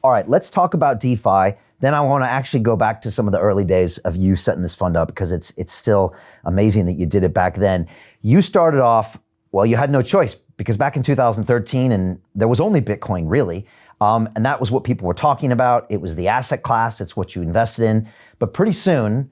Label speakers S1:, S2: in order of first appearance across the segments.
S1: All right, let's talk about DeFi. Then I want to actually go back to some of the early days of you setting this fund up, because it's still amazing that you did it back then. You started off, well, you had no choice, because back in 2013, and there was only Bitcoin really, and that was what people were talking about. It was the asset class, it's what you invested in. But pretty soon,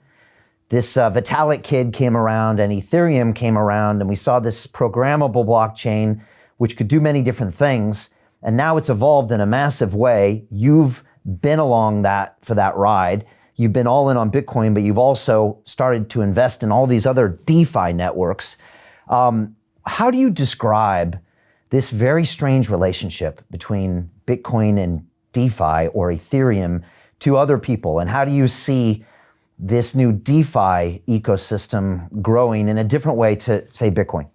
S1: this Vitalik kid came around and Ethereum came around, and we saw this programmable blockchain, which could do many different things. And now it's evolved in a massive way. You've been along for that ride. You've been all in on Bitcoin, but you've also started to invest in all these other DeFi networks. How do you describe this very strange relationship between Bitcoin and DeFi or Ethereum to other people? And how do you see this new DeFi ecosystem growing in a different way to, say, Bitcoin?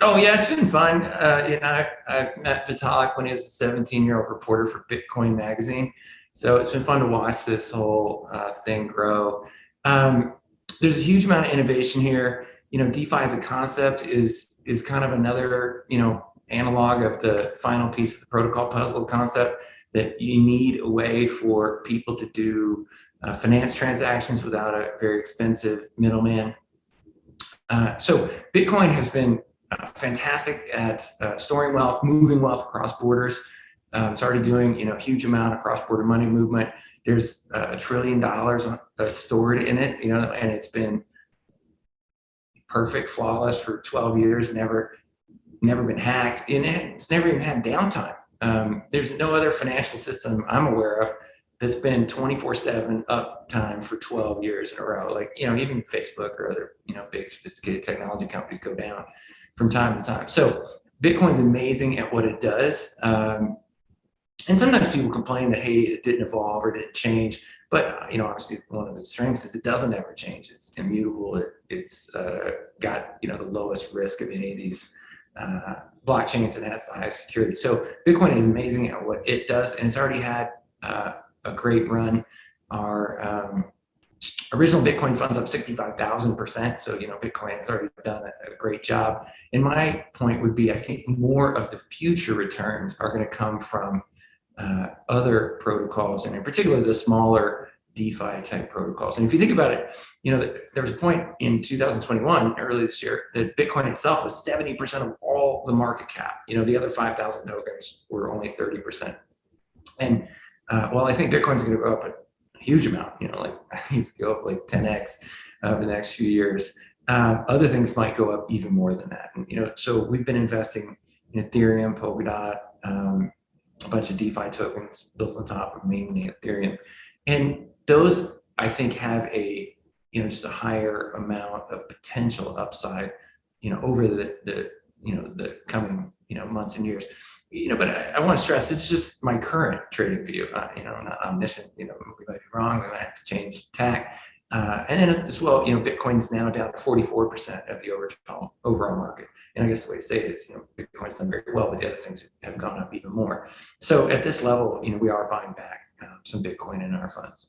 S2: Oh yeah, it's been fun. I met Vitalik when he was a 17-year-old reporter for Bitcoin magazine. So it's been fun to watch this whole thing grow. There's a huge amount of innovation here. DeFi as a concept is kind of another, analog of the final piece of the protocol puzzle concept, that you need a way for people to do finance transactions without a very expensive middleman. So Bitcoin has been fantastic at storing wealth, moving wealth across borders. It's already doing a huge amount of cross-border money movement. There's $1 trillion stored in it, and it's been perfect, flawless for 12 years, never been hacked. It's never even had downtime. There's no other financial system I'm aware of that's been 24/7 uptime for 12 years in a row. Like, even Facebook or other, big sophisticated technology companies go down from time to time. So Bitcoin's amazing at what it does. And sometimes people complain that, hey, it didn't evolve or didn't change. But, obviously one of its strengths is it doesn't ever change. It's immutable. It's got, the lowest risk of any of these blockchains, and has the highest security. So Bitcoin is amazing at what it does, and it's already had a great run. Our original Bitcoin fund's up 65,000%. So, Bitcoin has already done a great job. And my point would be, I think more of the future returns are going to come from other protocols, and in particular, the smaller DeFi type protocols. And if you think about it, there was a point in 2021, early this year, that Bitcoin itself was 70% of all the market cap. The other 5,000 tokens were only 30%. And I think Bitcoin's going to go up a huge amount, needs to go up like 10x over the next few years. Other things might go up even more than that. And, so we've been investing in Ethereum, Polkadot, a bunch of DeFi tokens built on top of mainly Ethereum. And those, I think, have just a higher amount of potential upside, over the coming, months and years. But I want to stress, this is just my current trading view. I'm not omniscient. We might be wrong. We might have to change tack. And then as well, Bitcoin's now down to 44% of the overall market. And I guess the way to say it is, Bitcoin's done very well, but the other things have gone up even more. So at this level, we are buying back some Bitcoin in our funds.